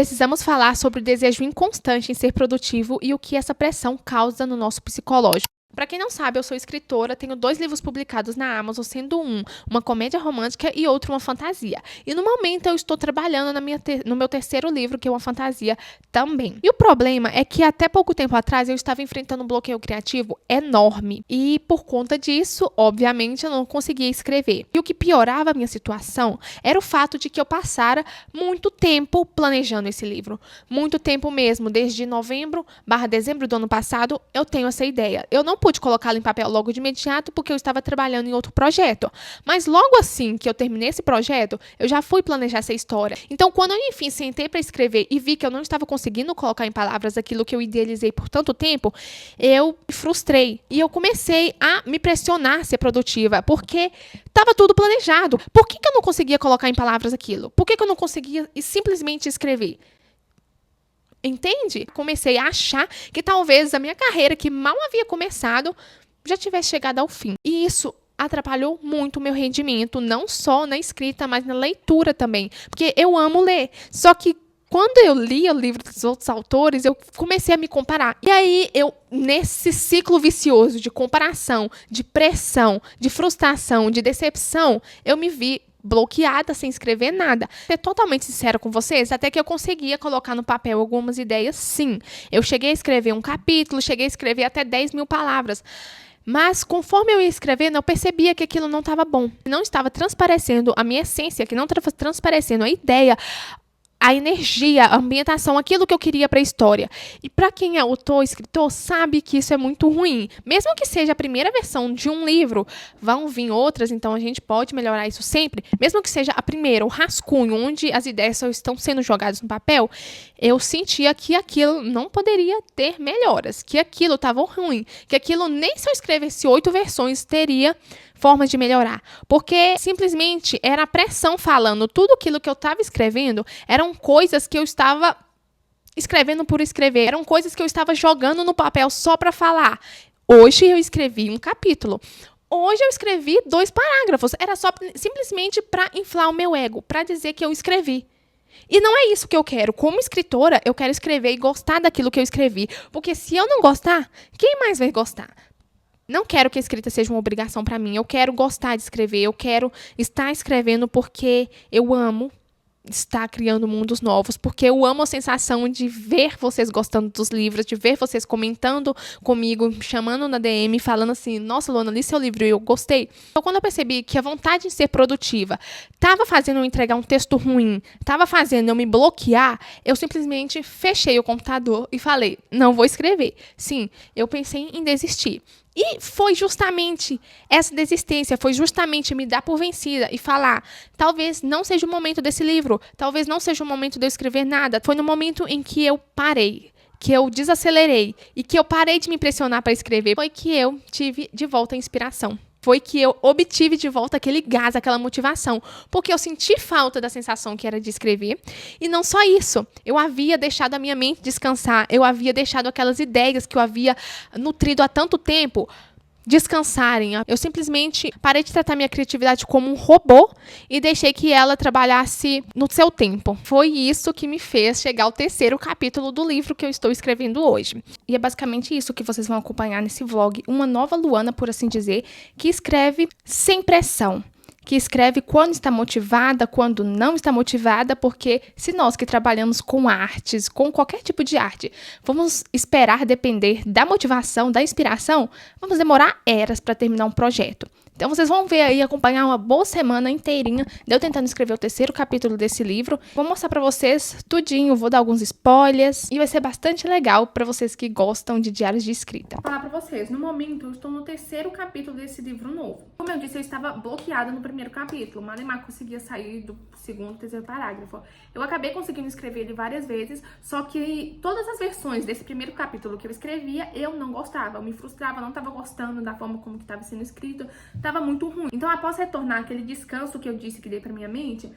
Precisamos falar sobre o desejo inconstante em ser produtivo e o que essa pressão causa no nosso psicológico. Para quem não sabe, eu sou escritora, tenho 2 livros publicados na Amazon, sendo uma comédia romântica e outro uma fantasia. E no momento eu estou trabalhando no meu terceiro livro, que é uma fantasia também. E o problema é que até pouco tempo atrás eu estava enfrentando um bloqueio criativo enorme. E por conta disso, obviamente, eu não conseguia escrever. E o que piorava a minha situação era o fato de que eu passara muito tempo planejando esse livro. Muito tempo mesmo, desde novembro/dezembro do ano passado, eu tenho essa ideia. Eu não pude colocá-la em papel logo de imediato porque eu estava trabalhando em outro projeto. Mas logo assim que eu terminei esse projeto, eu já fui planejar essa história. Então, quando eu enfim sentei para escrever e vi que eu não estava conseguindo colocar em palavras aquilo que eu idealizei por tanto tempo, eu me frustrei. E eu comecei a me pressionar a ser produtiva, porque estava tudo planejado. Por que eu não conseguia colocar em palavras aquilo? Por que eu não conseguia simplesmente escrever? Entende? Comecei a achar que talvez a minha carreira, que mal havia começado, já tivesse chegado ao fim. E isso atrapalhou muito o meu rendimento, não só na escrita, mas na leitura também. Porque eu amo ler. Só que quando eu lia o livro dos outros autores, eu comecei a me comparar. E aí, nesse ciclo vicioso de comparação, de pressão, de frustração, de decepção, eu me vi bloqueada, sem escrever nada. Ser totalmente sincera com vocês, até que eu conseguia colocar no papel algumas ideias, sim. Eu cheguei a escrever um capítulo, cheguei a escrever até 10.000 palavras. Mas, conforme eu ia escrevendo, eu percebia que aquilo não estava bom. Não estava transparecendo a minha essência, que não estava transparecendo a ideia, a energia, a ambientação, aquilo que eu queria para a história. E para quem é autor, escritor, sabe que isso é muito ruim. Mesmo que seja a primeira versão de um livro, vão vir outras, então a gente pode melhorar isso sempre. Mesmo que seja a primeira, o rascunho, onde as ideias só estão sendo jogadas no papel, eu sentia que aquilo não poderia ter melhoras, que aquilo estava ruim, que aquilo nem se eu escrevesse 8 versões teria formas de melhorar, porque simplesmente era a pressão falando. Tudo aquilo que eu estava escrevendo eram coisas que eu estava escrevendo por escrever, eram coisas que eu estava jogando no papel só para falar. Hoje eu escrevi um capítulo. Hoje eu escrevi 2 parágrafos. Era só simplesmente para inflar o meu ego, para dizer que eu escrevi. E não é isso que eu quero. Como escritora, eu quero escrever e gostar daquilo que eu escrevi. Porque se eu não gostar, quem mais vai gostar? Não quero que a escrita seja uma obrigação para mim. Eu quero gostar de escrever. Eu quero estar escrevendo porque eu amo estar criando mundos novos. Porque eu amo a sensação de ver vocês gostando dos livros, de ver vocês comentando comigo, me chamando na DM, falando assim, nossa, Luana, li seu livro e eu gostei. Então, quando eu percebi que a vontade de ser produtiva estava fazendo eu entregar um texto ruim, estava fazendo eu me bloquear, eu simplesmente fechei o computador e falei, não vou escrever. Sim, eu pensei em desistir. E foi justamente essa desistência, foi justamente me dar por vencida e falar, talvez não seja o momento desse livro, talvez não seja o momento de eu escrever nada. Foi no momento em que eu parei, que eu desacelerei e que eu parei de me pressionar para escrever, foi que eu tive de volta a inspiração. Foi que eu obtive de volta aquele gás, aquela motivação. Porque eu senti falta da sensação que era de escrever. E não só isso. Eu havia deixado a minha mente descansar. Eu havia deixado aquelas ideias que eu havia nutrido há tanto tempo descansarem. Eu simplesmente parei de tratar minha criatividade como um robô e deixei que ela trabalhasse no seu tempo. Foi isso que me fez chegar ao terceiro capítulo do livro que eu estou escrevendo hoje. E é basicamente isso que vocês vão acompanhar nesse vlog. Uma nova Luana, por assim dizer, que escreve sem pressão. Que escreve quando está motivada, quando não está motivada, porque se nós que trabalhamos com artes, com qualquer tipo de arte, vamos esperar depender da motivação, da inspiração, vamos demorar eras para terminar um projeto. Então, vocês vão ver aí, acompanhar uma boa semana inteirinha de eu tentando escrever o terceiro capítulo desse livro. Vou mostrar pra vocês tudinho, vou dar alguns spoilers e vai ser bastante legal pra vocês que gostam de diários de escrita. Vou falar pra vocês, no momento eu estou no terceiro capítulo desse livro novo. Como eu disse, eu estava bloqueada no primeiro capítulo, malemar conseguia sair do segundo, terceiro parágrafo. Eu acabei conseguindo escrever ele várias vezes, só que todas as versões desse primeiro capítulo que eu escrevia, eu não gostava, eu me frustrava, não estava gostando da forma como que estava sendo escrito, estava muito ruim. Então, após retornar aquele descanso que eu disse que dei pra minha mente,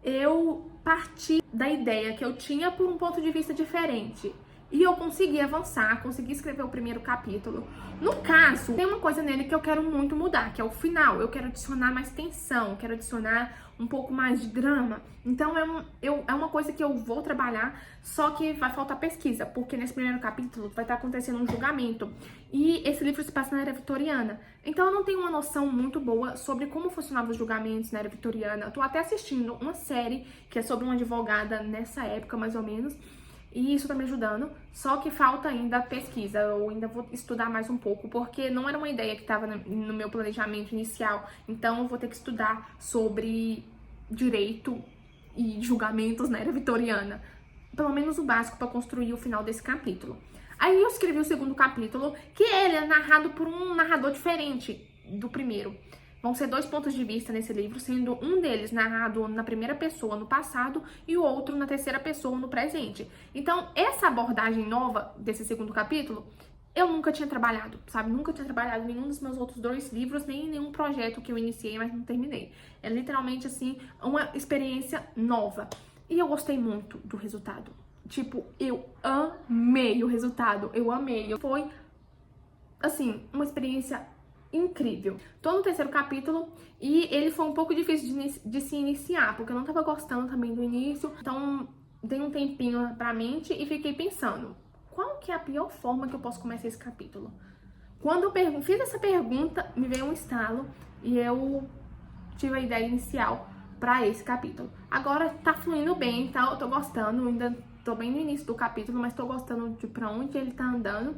eu parti da ideia que eu tinha por um ponto de vista diferente. E eu consegui avançar, consegui escrever o primeiro capítulo. No caso, tem uma coisa nele que eu quero muito mudar, que é o final. Eu quero adicionar mais tensão, quero adicionar um pouco mais de drama. Então é uma coisa que eu vou trabalhar, só que vai faltar pesquisa, porque nesse primeiro capítulo vai estar acontecendo um julgamento. E esse livro se passa na era vitoriana. Então eu não tenho uma noção muito boa sobre como funcionavam os julgamentos na era vitoriana. Eu tô até assistindo uma série que é sobre uma advogada nessa época, mais ou menos. E isso tá me ajudando, só que falta ainda pesquisa, eu ainda vou estudar mais um pouco, porque não era uma ideia que estava no meu planejamento inicial, então eu vou ter que estudar sobre direito e julgamentos na era vitoriana, pelo menos o básico para construir o final desse capítulo. Aí eu escrevi o segundo capítulo, que ele é narrado por um narrador diferente do primeiro. Vão ser 2 pontos de vista nesse livro, sendo um deles narrado na primeira pessoa no passado e o outro na terceira pessoa no presente. Então, essa abordagem nova desse segundo capítulo, eu nunca tinha trabalhado, sabe? Nunca tinha trabalhado em nenhum dos meus outros 2 livros, nem em nenhum projeto que eu iniciei, mas não terminei. É literalmente, assim, uma experiência nova. E eu gostei muito do resultado. Tipo, eu amei o resultado. Eu amei. Foi, assim, uma experiência incrível. Tô no terceiro capítulo e ele foi um pouco difícil de se iniciar, porque eu não tava gostando também do início. Então, dei um tempinho pra mente e fiquei pensando, qual que é a pior forma que eu posso começar esse capítulo? Quando eu fiz essa pergunta, me veio um estalo e eu tive a ideia inicial pra esse capítulo. Agora tá fluindo bem, tá? Eu tô gostando, ainda tô bem no início do capítulo, mas tô gostando de pra onde ele tá andando.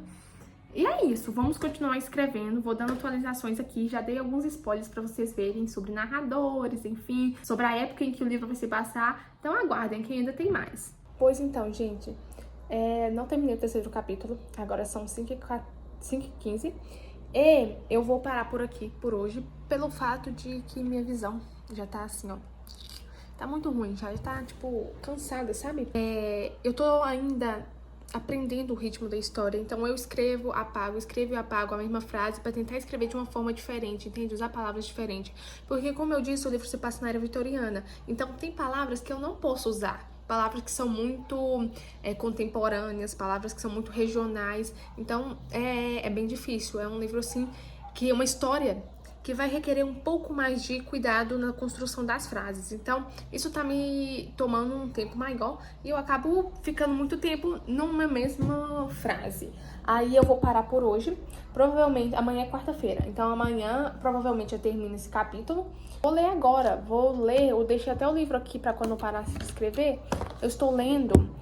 E é isso, vamos continuar escrevendo, vou dando atualizações aqui, já dei alguns spoilers pra vocês verem sobre narradores, enfim, sobre a época em que o livro vai se passar, então aguardem que ainda tem mais. Pois então, gente, não terminei o terceiro capítulo, agora são 5h15, e eu vou parar por aqui por hoje, pelo fato de que minha visão já tá assim, ó, tá muito ruim, já tá, tipo, cansada, sabe? Eu tô ainda aprendendo o ritmo da história, então eu escrevo e apago a mesma frase para tentar escrever de uma forma diferente, entende? Usar palavras diferentes, porque como eu disse, o livro se passa na era vitoriana, então tem palavras que eu não posso usar, palavras que são muito contemporâneas, palavras que são muito regionais, então é bem difícil, é um livro assim, que é uma história que vai requerer um pouco mais de cuidado na construção das frases. Então, isso tá me tomando um tempo maior e eu acabo ficando muito tempo numa mesma frase. Aí eu vou parar por hoje. Provavelmente, amanhã é quarta-feira, então amanhã provavelmente eu termino esse capítulo. Vou ler agora, eu deixei até o livro aqui pra quando eu parar de escrever. Eu estou lendo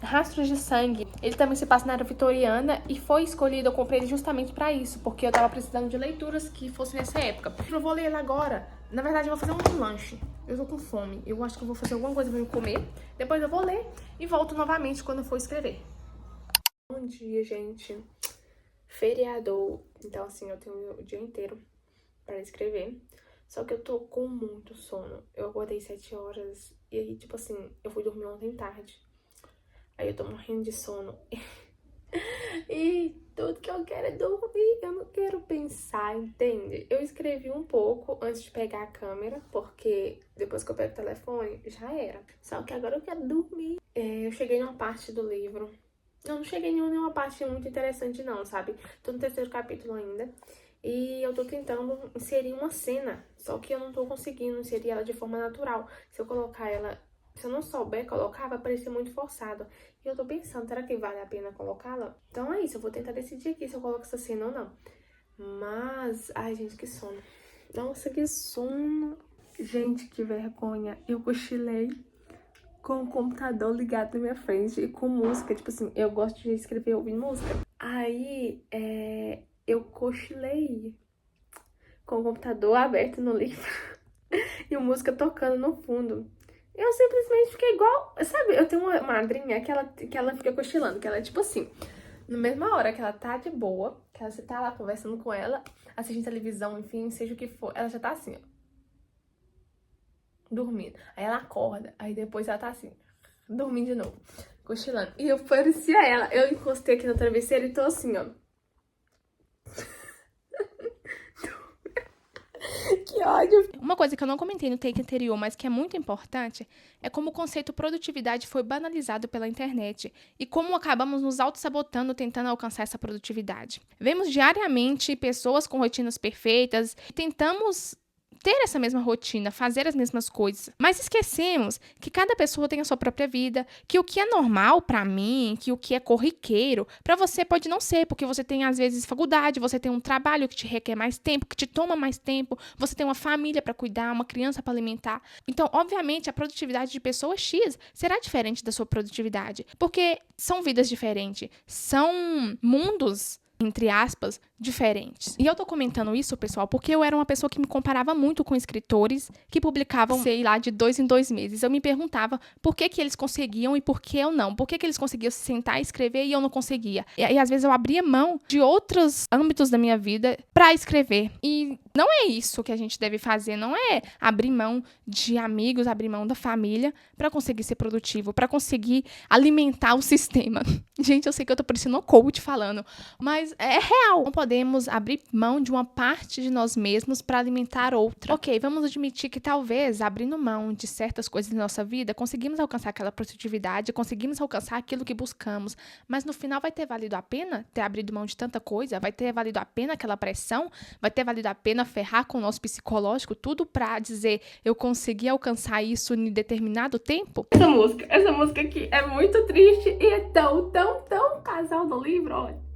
Rastros de Sangue. Ele também se passa na era vitoriana e foi escolhido, eu comprei ele justamente pra isso, porque eu tava precisando de leituras que fossem nessa época. Eu vou ler ele agora. Na verdade, eu vou fazer um lanche. Eu tô com fome. Eu acho que eu vou fazer alguma coisa pra eu comer. Depois eu vou ler e volto novamente quando eu for escrever. Bom dia, gente. Feriado. Então, assim, eu tenho o dia inteiro pra escrever. Só que eu tô com muito sono. Eu acordei 7 horas e aí, tipo assim, eu fui dormir ontem tarde. Aí eu tô morrendo de sono. E tudo que eu quero é dormir. Eu não quero pensar, entende? Eu escrevi um pouco antes de pegar a câmera, porque depois que eu pego o telefone, já era. Só que agora eu quero dormir. Eu cheguei numa parte do livro. Eu não cheguei em nenhuma parte muito interessante não, sabe? Tô no terceiro capítulo ainda. E eu tô tentando inserir uma cena. Só que eu não tô conseguindo inserir ela de forma natural. Se eu não souber colocar, vai parecer muito forçado. E eu tô pensando, será que vale a pena colocá-la? Então é isso, eu vou tentar decidir aqui se eu coloco essa cena ou não. Mas, ai gente, que sono. Nossa, que sono. Gente, que vergonha. Eu cochilei com o computador ligado na minha frente e com música. Tipo assim, eu gosto de escrever ouvindo música. Aí, eu cochilei com o computador aberto no livro e a música tocando no fundo. Eu simplesmente fiquei igual... Sabe, eu tenho uma madrinha que ela fica cochilando, que ela é tipo assim... Na mesma hora que ela tá de boa, que você tá lá conversando com ela, assistindo televisão, enfim, seja o que for, ela já tá assim, ó. Dormindo. Aí ela acorda, aí depois ela tá assim, dormindo de novo, cochilando. E eu parecia ela. Eu encostei aqui no travesseiro e tô assim, ó. Que Que ódio. Uma coisa que eu não comentei no take anterior, mas que é muito importante, é como o conceito produtividade foi banalizado pela internet e como acabamos nos auto-sabotando tentando alcançar essa produtividade. Vemos diariamente pessoas com rotinas perfeitas e tentamos ter essa mesma rotina, fazer as mesmas coisas. Mas esquecemos que cada pessoa tem a sua própria vida, que o que é normal pra mim, que o que é corriqueiro, pra você pode não ser, porque você tem às vezes faculdade, você tem um trabalho que te requer mais tempo, que te toma mais tempo, você tem uma família pra cuidar, uma criança pra alimentar. Então, obviamente, a produtividade de pessoa X será diferente da sua produtividade, porque são vidas diferentes, são mundos, entre aspas, diferentes. E eu tô comentando isso, pessoal, porque eu era uma pessoa que me comparava muito com escritores que publicavam, sei lá, de 2 em 2 meses. Eu me perguntava por que eles conseguiam e por que eu não. Por que eles conseguiam se sentar e escrever e eu não conseguia. E às vezes eu abria mão de outros âmbitos da minha vida pra escrever. E não é isso que a gente deve fazer, não é abrir mão de amigos, abrir mão da família pra conseguir ser produtivo, pra conseguir alimentar o sistema. Gente, eu sei que eu tô parecendo um coach falando, mas é real. Não podemos abrir mão de uma parte de nós mesmos para alimentar outra. Ok, vamos admitir que talvez, abrindo mão de certas coisas da nossa vida, conseguimos alcançar aquela produtividade, conseguimos alcançar aquilo que buscamos, mas no final vai ter valido a pena ter abrido mão de tanta coisa? Vai ter valido a pena aquela pressão? Vai ter valido a pena ferrar com o nosso psicológico? Tudo para dizer, eu consegui alcançar isso em determinado tempo? Essa música aqui é muito triste e é tão casal do livro, olha.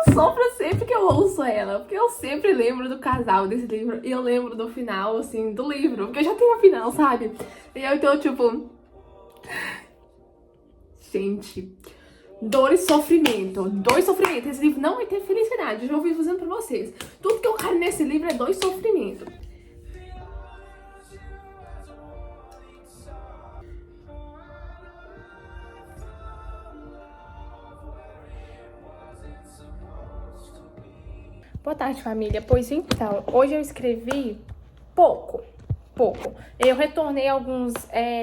Eu sofro sempre que eu ouço ela, porque eu sempre lembro do casal desse livro e eu lembro do final, assim, do livro, porque eu já tenho o final, sabe? E eu então, tipo... Gente, dor e sofrimento. Dor e sofrimento. Esse livro não vai ter felicidade, eu já ouvi dizendo pra vocês. Tudo que eu quero nesse livro é dor e sofrimento. Boa tarde, família. Pois então, hoje eu escrevi pouco. Eu retornei alguns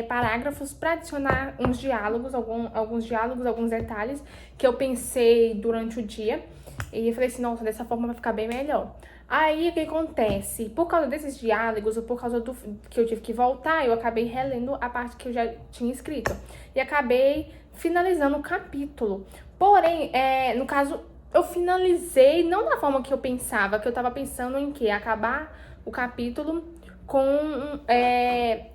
parágrafos para adicionar uns diálogos, alguns detalhes que eu pensei durante o dia. E eu falei assim, nossa, dessa forma vai ficar bem melhor. Aí, o que acontece? Por causa desses diálogos, ou por causa do que eu tive que voltar, eu acabei relendo a parte que eu já tinha escrito. E acabei finalizando o capítulo. Porém, no caso... eu finalizei, não da forma que eu pensava, que eu tava pensando em que acabar o capítulo com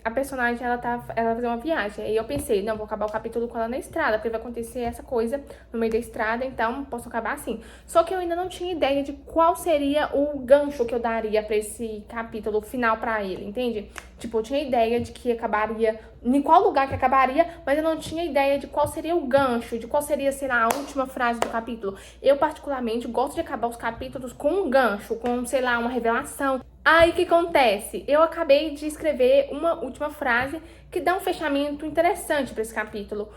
a personagem, ela fazer uma viagem. Aí eu pensei, não, vou acabar o capítulo com ela na estrada, porque vai acontecer essa coisa no meio da estrada, então posso acabar assim. Só que eu ainda não tinha ideia de qual seria o gancho que eu daria pra esse capítulo final pra ele, entende? Tipo, eu tinha ideia de que acabaria, em qual lugar que acabaria, mas eu não tinha ideia de qual seria o gancho, de qual seria, sei lá, a última frase do capítulo. Eu, particularmente, gosto de acabar os capítulos com um gancho, com, sei lá, uma revelação. Aí, o que acontece? Eu acabei de escrever uma última frase que dá um fechamento interessante para esse capítulo.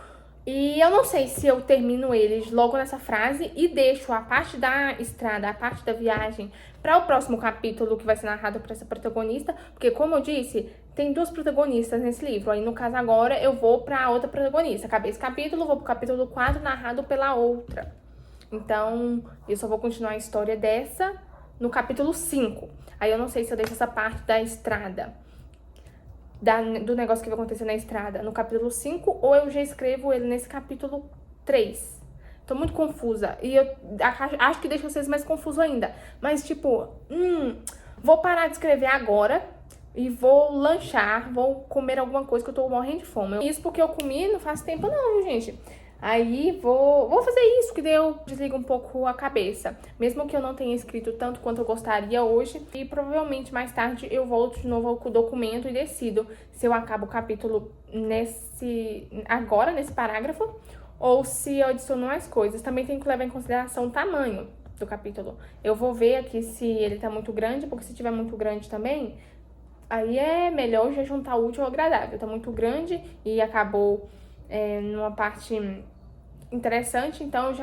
E eu não sei se eu termino eles logo nessa frase e deixo a parte da estrada, a parte da viagem, para o próximo capítulo que vai ser narrado por essa protagonista. Porque, como eu disse, tem 2 protagonistas nesse livro. Aí, no caso, agora eu vou para outra protagonista. Acabei esse capítulo, vou pro capítulo 4, narrado pela outra. Então, eu só vou continuar a história dessa no capítulo 5. Aí eu não sei se eu deixo essa parte da estrada, do negócio que vai acontecer na estrada, no capítulo 5, ou eu já escrevo ele nesse capítulo 3. Tô muito confusa. E eu acho que deixa vocês mais confusos ainda. Mas, tipo, vou parar de escrever agora e vou lanchar, vou comer alguma coisa que eu tô morrendo de fome. Isso porque eu comi não faz tempo não, gente. Aí vou fazer isso, que daí eu desligo um pouco a cabeça. Mesmo que eu não tenha escrito tanto quanto eu gostaria hoje. E provavelmente mais tarde eu volto de novo ao documento e decido se eu acabo o capítulo agora, nesse parágrafo, ou se eu adiciono mais coisas. Também tenho que levar em consideração o tamanho do capítulo. Eu vou ver aqui se ele tá muito grande, porque se tiver muito grande também, aí é melhor já juntar o útil ao agradável. Tá muito grande e acabou numa parte interessante, então eu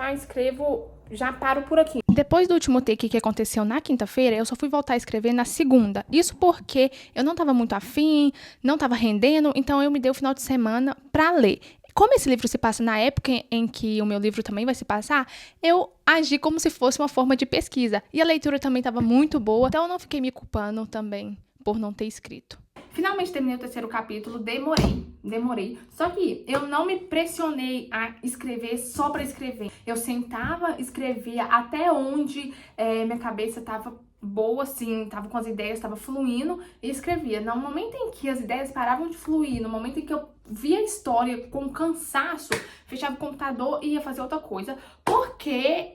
já paro por aqui. Depois do último take que aconteceu na quinta-feira, eu só fui voltar a escrever na segunda. Isso porque eu não tava muito afim, não tava rendendo, então eu me dei o final de semana pra ler. como esse livro se passa na época em que o meu livro também vai se passar, eu agi como se fosse uma forma de pesquisa. E a leitura também estava muito boa, então eu não fiquei me culpando também por não ter escrito. Finalmente terminei o 3º capítulo, demorei. Só que eu não me pressionei a escrever só pra escrever. Eu sentava, escrevia até onde minha cabeça tava boa, assim, tava com as ideias, tava fluindo e escrevia. No momento em que as ideias paravam de fluir, no momento em que eu via a história com cansaço, fechava o computador e ia fazer outra coisa, porque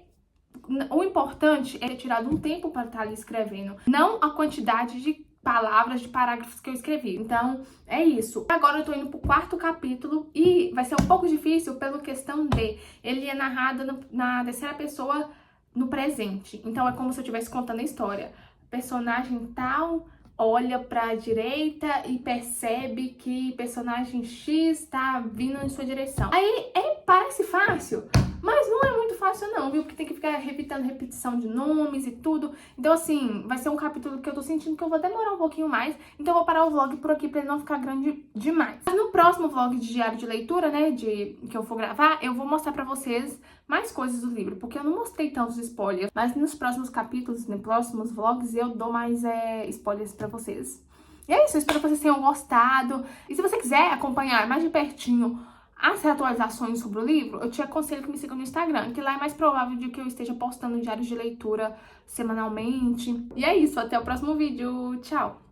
o importante é ter tirado um tempo para estar ali escrevendo, não a quantidade de palavras, de parágrafos que eu escrevi. Então, é isso. Agora eu tô indo pro 4º capítulo e vai ser um pouco difícil pela questão de ele é narrado na 3ª pessoa no presente. Então, é como se eu estivesse contando a história. Personagem tal olha pra direita e percebe que personagem X tá vindo em sua direção. Aí, parece fácil, mas não é muito fácil não, viu? Porque tem que ficar repetição de nomes e tudo. Então, assim, vai ser um capítulo que eu tô sentindo que eu vou demorar um pouquinho mais. Então, eu vou parar o vlog por aqui pra ele não ficar grande demais. Mas no próximo vlog de diário de leitura, né, que eu for gravar, eu vou mostrar pra vocês mais coisas do livro. Porque eu não mostrei tantos spoilers. Mas nos próximos capítulos, nos próximos vlogs, eu dou mais spoilers pra vocês. E é isso, eu espero que vocês tenham gostado. E se você quiser acompanhar mais de pertinho as atualizações sobre o livro, eu te aconselho que me siga no Instagram, que lá é mais provável de que eu esteja postando diários de leitura semanalmente. E é isso, até o próximo vídeo. Tchau!